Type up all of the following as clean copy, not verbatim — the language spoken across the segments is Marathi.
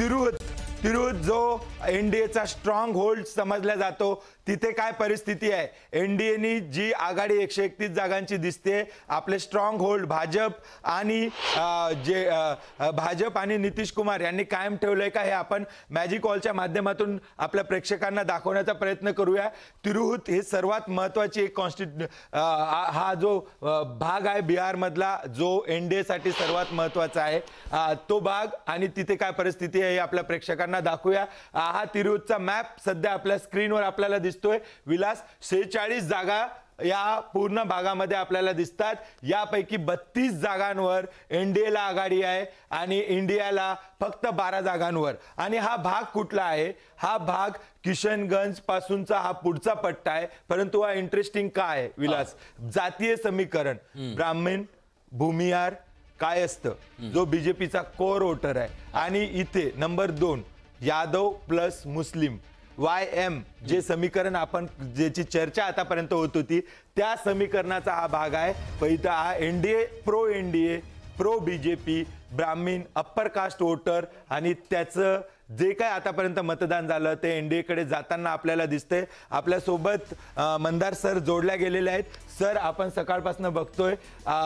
तिरूत जो एनडीएचा स्ट्रॉंग होल्ड समजला जातो, तिथे काय परिस्थिती आहे? एनडीएनी जी आघाडी 131 जागांची दिसते, आपले स्ट्रॉंग होल्ड भाजप आणि नितीश कुमार यांनी कायम ठेवलंय का, हे आपण मॅजिक ऑलच्या माध्यमातून आपल्या प्रेक्षकांना दाखवण्याचा प्रयत्न करूया. तिरूत ही सर्वात महत्वाची एक हा जो भाग आहे बिहार मधला, जो एनडीए साठी सर्वात महत्वाचा आहे, तो भाग आणि तिथे काय परिस्थिती आहे हे आपल्या प्रेक्षकांना दाखवूया. हा तिरूतचा मॅप सध्या आपल्या स्क्रीनवर आपल्याला दिसतोय. विलास, 46 जागा या पूर्ण भागामध्ये आपल्याला दिसतात. यापैकी 32 जागांवर एनडीएला आघाडी आहे आणि इंडियाला फक्त 12 जागांवर. आणि हा भाग कुठला आहे? हा भाग किशनगंज पासूनचा हा पुढचा पट्टा आहे. परंतु हा इंटरेस्टिंग काय आहे विलास? जातीय समीकरण, ब्राह्मण, भूमियार, कायस्थ जो बीजेपीचा कोर वोटर आहे, आणि इथे नंबर 2 यादव प्लस मुस्लिम YM जे समीकरण आपण ज्याची चर्चा आतापर्यंत होत होती, त्या समीकरणाचा हा भाग आहे. पहिला हा एनडीए प्रो बीजेपी ब्राह्मण अप्पर कास्ट वोटर, आणि त्याचं जे काय आतापर्यंत मतदान झालं ते एनडीए कडे जाताना आपल्याला दिसतंय. आपल्यासोबत मंदार सर जोडल्या गेलेले आहेत. सर, आपण सकाळपासून बघतोय,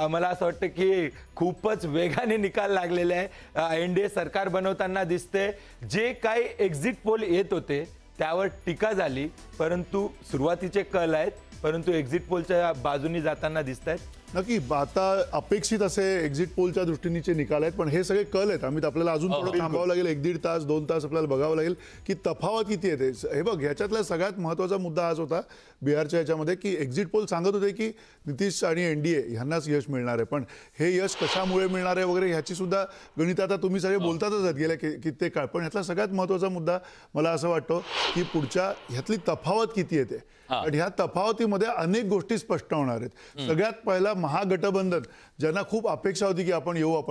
मला असं वाटतं की खूपच वेगाने निकाल लागलेले आहे. एनडीए सरकार बनवताना दिसते. जे काही एक्झिट पोल येत होते त्यावर टीका झाली, परंतु सुरुवातीचे कल आहेत, परंतु एक्झिट पोलच्या बाजूनी जाताना दिसत आहेत. नक्की आता अपेक्षित असे एक्झिट पोलच्या दृष्टीने निकाल आहेत, पण हे सगळे कल आहेत. आम्ही आपल्याला अजून थोडं थांबावं लागेल, 1-1.5 तास 2 तास आपल्याला बघावं लागेल की तफावत किती येते. हे बघ, ह्याच्यातला सगळ्यात महत्त्वाचा मुद्दा आज होता बिहारच्या ह्याच्यामध्ये की एक्झिट पोल सांगत होते की नितीश आणि एनडीए ह्यांनाच यश मिळणार आहे, पण हे यश कशामुळे मिळणार आहे वगैरे ह्याची सुद्धा गणित आता तुम्ही सगळे बोलतातच आहेत गेल्या कित्येक काळ. पण ह्यातला सगळ्यात महत्त्वाचा मुद्दा मला असं वाटतं की पुढच्या ह्यातली तफावत किती येते. आणि ह्या तफावतीमध्ये अनेक गोष्टी स्पष्ट होणार आहेत. सगळ्यात पहिला महागठबंधन, ज्यांना खूप अपेक्षा होती की आपण येऊ,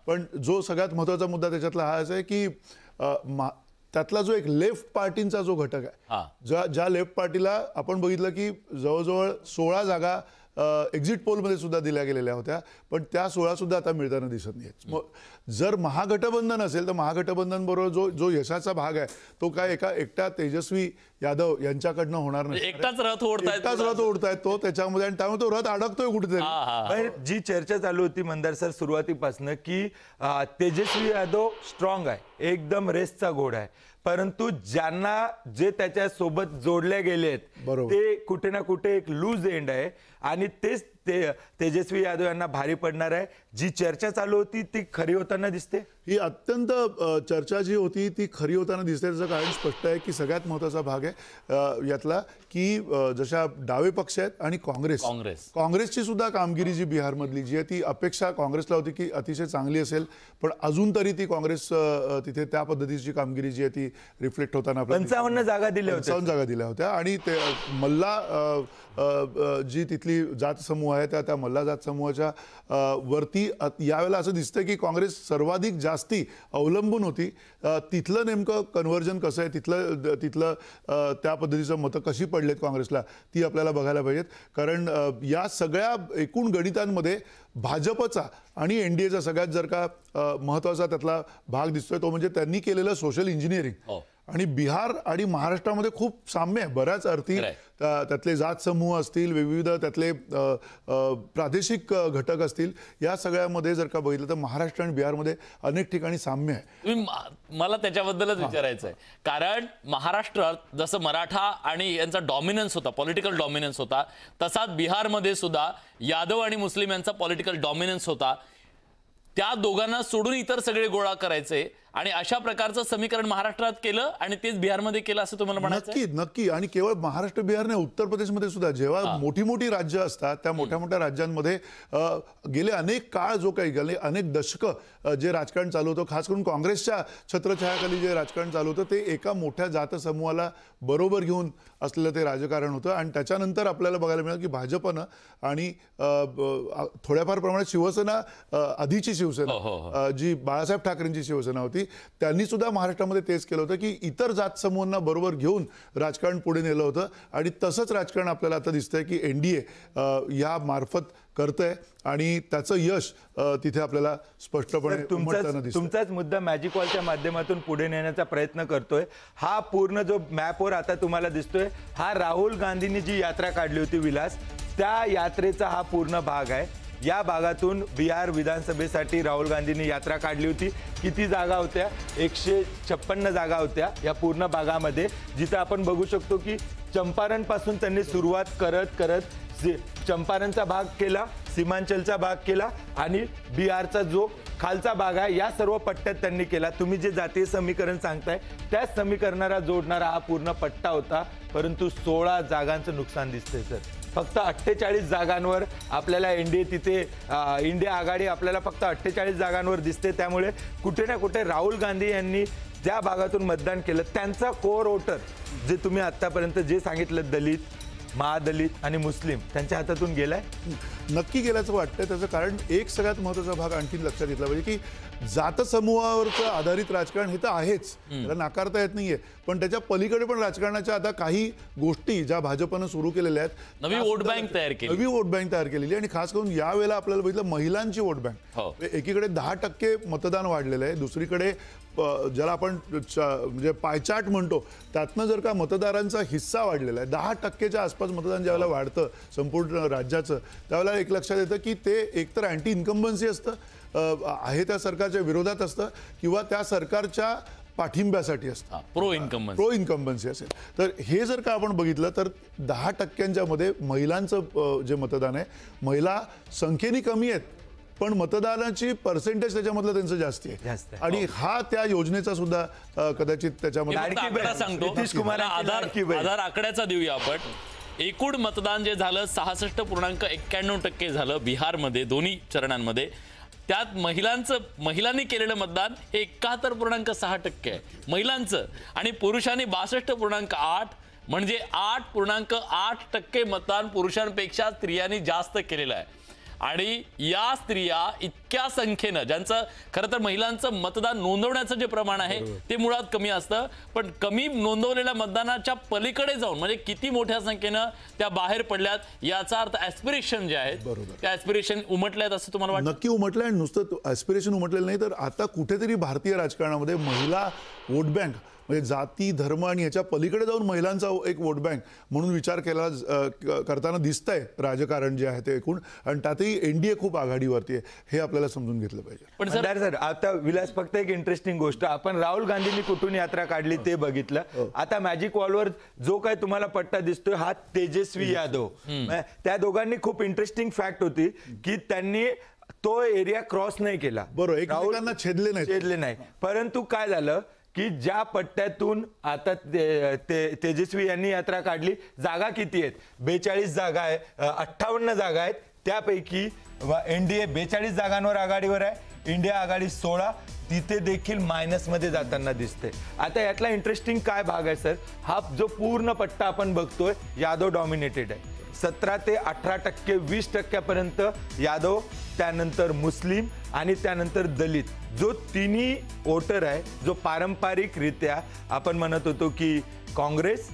पण जो सगळ्यात महत्त्वाचा मुद्दा त्याच्यातला हा आहे की त्यातला जो एक लेफ्ट पार्टींचा जो घटक आहे, ज्या लेफ्ट पार्टीला आपण बघितलं की जवळजवळ 16 जागा एक्झिट पोलमध्ये सुद्धा दिल्या गेलेल्या होत्या, पण त्या 16 सुद्धा आता मिळताना दिसत नाहीत. मग जर महागठबंधन असेल तर महागठबंधन बरोबर जो यशाचा भाग आहे तो काय एकटा तेजस्वी यादव यांच्याकडनं होणार नाही. एकटाच रथ ओढतायत तो त्याच्यामध्ये, आणि त्यामुळे तो रथ अडकतोय कुठेतरी. जी चर्चा चालू होती मंदार सर सुरुवातीपासून की तेजस्वी यादव स्ट्रॉंग आहे, एकदम रेसचा घोडा आहे, परंतु ज्यांना जे त्याच्या सोबत जोडले गेलेत ते कुठे ना कुठे एक लूज एंड आहे, आणि तेच तेजस्वी यादव यांना भारी पडणार आहे. जी चर्चा चालू होती ती खरी होताना दिसते. ही अत्यंत चर्चा जी होती ती खरी होताना दिसते. त्याचं कारण स्पष्ट आहे की सगळ्यात महत्त्वाचा भाग आहे यातला की जशा डावे पक्ष आहेत आणि काँग्रेसची सुद्धा कामगिरी जी बिहारमधली जी आहे ती अपेक्षा काँग्रेसला होती की अतिशय चांगली असेल, पण अजून तरी ती काँग्रेस तिथे त्या पद्धतीची कामगिरी जी आहे ती रिफ्लेक्ट होताना 55 जागा दिल्या होत्या. आणि ते मल्ला जी तिथली जात समूह आहे त्या मल्ला जात समूहाच्या वरती यावेळेला असं दिसतं की काँग्रेस सर्वाधिक जास्ती अवलंबून होती. तिथलं नेमकं कन्व्हर्जन कसं आहे, तिथलं त्या पद्धतीचं मतं कशी पडलेत काँग्रेसला ती आपल्याला बघायला पाहिजेत. कारण या सगळ्या एकूण गणितांमध्ये भाजपचा आणि एनडीएचा सगळ्यात जर का महत्त्वाचा त्यातला भाग दिसतोय तो म्हणजे त्यांनी केलेलं सोशल इंजिनिअरिंग. आणि बिहार आणि महाराष्ट्रामध्ये खूप साम्य आहे बऱ्याच अर्थी. त्यातले जात समूह असतील, विविध त्यातले प्रादेशिक घटक असतील, या सगळ्यामध्ये जर का बघितलं तर महाराष्ट्र आणि बिहारमध्ये अनेक ठिकाणी साम्य आहे. मला त्याच्याबद्दलच विचारायचं आहे, कारण महाराष्ट्रात जसं मराठा आणि यांचा डॉमिनन्स होता, पॉलिटिकल डॉमिनन्स होता, तसाच बिहारमध्ये सुद्धा यादव आणि मुस्लिम यांचा पॉलिटिकल डॉमिनन्स होता. त्या दोघांना सोडून इतर सगळे गोळा करायचे आणि अशा प्रकारचं समीकरण महाराष्ट्रात केलं आणि तेच बिहारमध्ये केलं असं तुम्हाला म्हणायचं? नक्की. आणि केवळ महाराष्ट्र बिहार नाही, उत्तर प्रदेशमध्ये सुद्धा जेव्हा मोठी मोठी राज्य असतात त्या मोठ्या राज्यांमध्ये गेले अनेक काळ जो काही गेले अनेक दशकं जे राजकारण चालू होतं, खास करून काँग्रेसच्या छत्रछायाखाली जे राजकारण चालू होतं ते एका मोठ्या जात समूहाला बरोबर घेऊन असलेलं ते राजकारण होतं. आणि त्याच्यानंतर आपल्याला बघायला मिळालं की भाजपनं आणि थोड्याफार प्रमाणात शिवसेना, आधीची शिवसेना जी बाळासाहेब ठाकरेंची शिवसेना होती, होती. त्यांनी सुद्धा महाराष्ट्रामध्ये तेच केलं होतं की इतर जात समूहांना बरोबर घेऊन राजकारण पुढे नेलं होतं आणि तसंच राजकारण आपल्याला आता दिसतंय की एनडीए या मार्फत करतंय आणि त्याचं यश तिथे आपल्याला स्पष्टपणे उमटताना दिसतंय. तुमचाच मुद्दा मॅजिक वॉलच्या माध्यमातून पुढे नेण्याचा प्रयत्न करतोय. हा पूर्ण जो मॅपवर आता तुम्हाला दिसतोय हा राहुल गांधींनी जी यात्रा काढली होती विलास, त्या यात्रेचा हा पूर्ण भाग आहे. या भागातून बिहार विधानसभेसाठी राहुल गांधींनी यात्रा काढली होती. किती जागा होत्या? 156 जागा होत्या या पूर्ण भागामध्ये, जिथं आपण बघू शकतो की चंपारण पासून त्यांनी सुरुवात करत करत चंपारणचा भाग केला, सीमांचलचा भाग केला आणि बिहारचा जो खालचा भाग आहे या सर्व पट्ट्यात त्यांनी केला. तुम्ही जे जातीय समीकरण सांगताय त्याच समीकरणाला जोडणारा हा पूर्ण पट्टा होता. परंतु 16 जागांचं नुकसान दिसतंय सर. फक्त 48 जागांवर आपल्याला एनडीए तिथे इंडिया आघाडी आपल्याला फक्त 48 जागांवर दिसते. त्यामुळे कुठे ना कुठे राहुल गांधी यांनी ज्या भागातून मतदान केलं त्यांचा कोर वोटर जे तुम्ही आतापर्यंत जे सांगितलं, दलित, महादलित आणि मुस्लिम, त्यांच्या हातातून गेलाय. नक्की गेल्याचं वाटतंय. त्याचं कारण एक सगळ्यात महत्त्वाचा भाग आणखी लक्षात घेतला पाहिजे की जातसमूहावरचं आधारित राजकारण हे तर आहेच, त्याला नाकारता येत नाहीये, पण त्याच्या पलीकडे पण राजकारणाच्या आता काही गोष्टी ज्या भाजपनं सुरू केलेल्या आहेत, नवी वोट बँक तयार केलेली आणि खास करून यावेळेला आपल्याला बघितलं महिलांची वोट बँक. एकीकडे 10% मतदान वाढलेलं आहे, दुसरीकडे ज्याला आपण म्हणजे पायचाट म्हणतो त्यातनं जर का मतदारांचा हिस्सा वाढलेला आहे, 10%च्या आसपास मतदान ज्यावेळेला वाढतं संपूर्ण राज्याचं, त्यावेळेला एक लक्षात येतं की ते एकतर अँटी इन्कम्बन्सी असतं, आहे त्या सरकारच्या विरोधात असतं, किंवा त्या सरकारच्या पाठिंब्यासाठी असतं, प्रो इन्कम्बन्सी असेल. तर हे जर का आपण बघितलं तर 10%च्या मध्ये महिलांचं जे मतदान आहे, महिला संख्येने कमी आहेत पण मतदानाची पर्सेंटेज त्याच्यामधलं त्यांचं जास्त आहे. आणि हा त्या योजनेचा सुद्धा कदाचित त्याच्यामध्ये सांगतो. आधार आकड्याचा देऊया आपण. एकूण मतदान जे झालं 66.91% झालं बिहारमध्ये दोन्ही चरणांमध्ये. त्यात महिलांनी केलेलं मतदान हे 71.6% आहे महिलांचं, आणि पुरुषांनी 62.8, म्हणजे 8.8% मतदान पुरुषांपेक्षा स्त्रियांनी जास्त केलेलं आहे. आणि या स्त्रिया इतक्या संख्येनं, ज्यांचं खरं तर महिलांचं मतदान नोंदवण्याचं जे प्रमाण आहे ते मुळात कमी असतं, पण कमी नोंदवलेल्या मतदानाच्या पलीकडे जाऊन म्हणजे किती मोठ्या संख्येनं त्या बाहेर पडल्यात, याचा अर्थ ॲस्पिरेशन जे आहेत त्या ॲस्पिरेशन उमटल्यात असं तुम्हाला वाटतं? नक्की उमटलंय. आणि नुसतं ॲस्पिरेशन उमटलेलं नाही तर आता कुठेतरी भारतीय राजकारणामध्ये महिला वोट बँक म्हणजे जाती, धर्म आणि याच्या पलीकडे जाऊन महिलांचा एक वोट बँक म्हणून विचार करताना दिसतंय राजकारण जे आहे ते एकूण. आणि त्यातही एनडीए खूप आघाडीवरती आहे, हे आपल्याला समजून घेतलं पाहिजे. पण सर आता विलास, फक्त एक इंटरेस्टिंग गोष्ट, आपण राहुल गांधींनी कुठून यात्रा काढली ते बघितलं. आता मॅजिक वॉलवर जो काय तुम्हाला पट्टा दिसतोय हा तेजस्वी यादव, त्या दोघांनी खूप इंटरेस्टिंग फॅक्ट होती की त्यांनी तो एरिया क्रॉस नाही केला. बरोबर, एकमेकांना छेदले नाही. परंतु काय झालं की ज्या पट्ट्यातून आता तेजस्वी यांनी यात्रा काढली, जागा किती आहेत? 42 जागा आहे, 58 जागा आहेत. त्यापैकी एनडीए 42 जागांवर आघाडीवर आहे, इंडिया आघाडी 16, तिथे देखील मायनसमध्ये जाताना दिसते. आता यातला इंटरेस्टिंग काय भाग आहे सर, हा जो पूर्ण पट्टा आपण बघतोय यादव डॉमिनेटेड आहे. 17 ते 18%, 20% यादव, त्यानंतर मुस्लिम आणि त्यानंतर दलित. जो तिन्ही वोटर आहे, जो पारंपरिकरित्या आपण म्हणत होतो की काँग्रेस,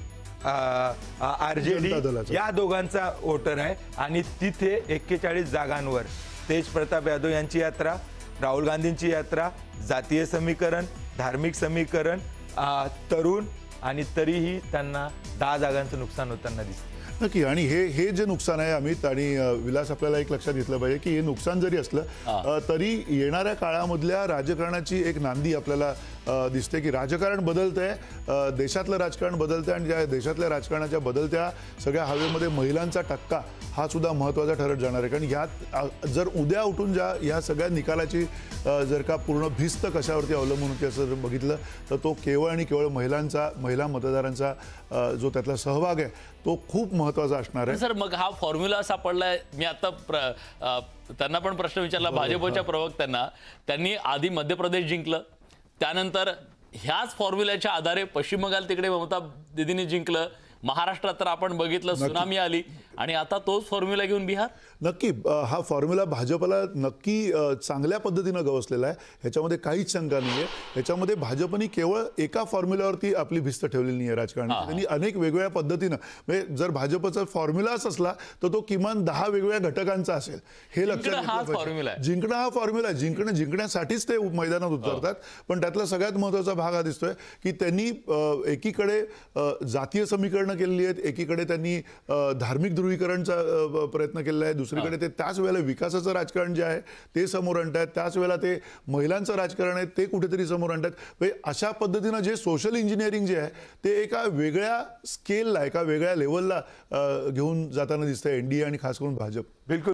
आरजेडी या दोघांचा वोटर आहे. आणि तिथे 41 जागांवर तेज प्रताप यादव यांची यात्रा, राहुल गांधींची यात्रा, जातीय समीकरण, धार्मिक समीकरण, तरुण, आणि तरीही त्यांना 10 जागांचं नुकसान होताना दिसतं. नक्की. आणि हे जे नुकसान आहे अमित आणि विलास, आपल्याला एक लक्षात घेतलं पाहिजे की हे नुकसान जरी असलं तरी येणाऱ्या काळामधल्या राजकारणाची एक नांदी आपल्याला दिसते की राजकारण बदलतंय, देशातलं राजकारण बदलतंय, आणि ज्या देशातल्या राजकारणाच्या बदलत्या सगळ्या हवेमध्ये महिलांचा टक्का हा सुद्धा महत्त्वाचा ठरत जाणार आहे. कारण ह्यात जर उद्या उठून ह्या सगळ्या निकालाची जर का पूर्ण भिस्त कशावरती अवलंबून होती असं जर बघितलं तर तो केवळ आणि केवळ महिला मतदारांचा जो त्यातला सहभाग आहे तो खूप महत्त्वाचा असणार आहे. सर, मग हा फॉर्म्युला सापडलाय. मी आता त्यांना पण प्रश्न विचारला भाजपच्या प्रवक्त्यांना. त्यांनी आधी मध्य प्रदेश जिंकलं, त्यानंतर ह्याच फॉर्म्युल्याच्या आधारे पश्चिम बंगाल तिकडे ममता दीदींनी जिंकलं, महाराष्ट्रात तर आपण बघितलं सुनामी आली आणि आता तोच फॉर्म्युला घेऊन बिहार. नक्की हा फॉर्म्युला भाजपला नक्की चांगल्या पद्धतीनं गवसलेला आहे, ह्याच्यामध्ये काहीच शंका नाहीये. ह्याच्यामध्ये भाजपने केवळ एका फॉर्म्युल्यावरती आपली भिस्त ठेवलेली नाही आहे राजकारणात. त्यांनी अनेक वेगवेगळ्या पद्धतीनं, म्हणजे जर भाजपचा फॉर्म्युलाच असला तर तो किमान 10 वेगवेगळ्या घटकांचा असेल. हे लक्षात जिंकणं हा घेतलं फॉर्म्युला पाहिजे. आहे. जिंकणं हा फॉर्म्युला जिंकण्यासाठीच ते मैदानात उतरतात. पण त्यातला सगळ्यात महत्त्वाचा भाग हा दिसतोय की त्यांनी एकीकडे जातीय समीकरणं केलेली आहेत, एकीकडे त्यांनी धार्मिक ध्रुवीकरणचा प्रयत्न केलेला आहे, दुसरीकडे ते त्याच वेळेला विकासाचं राजकारण जे आहे ते समोर आणतात, त्याच वेळेला ते महिलांचं राजकारण आहे ते कुठेतरी समोर आणतात. म्हणजे अशा पद्धतीनं जे सोशल इंजिनिअरिंग जे आहे ते एका वेगळ्या स्केलला, एका वेगळ्या लेवलला घेऊन जाताना दिसतंय एनडीए आणि खास करून भाजप. बिलकुल.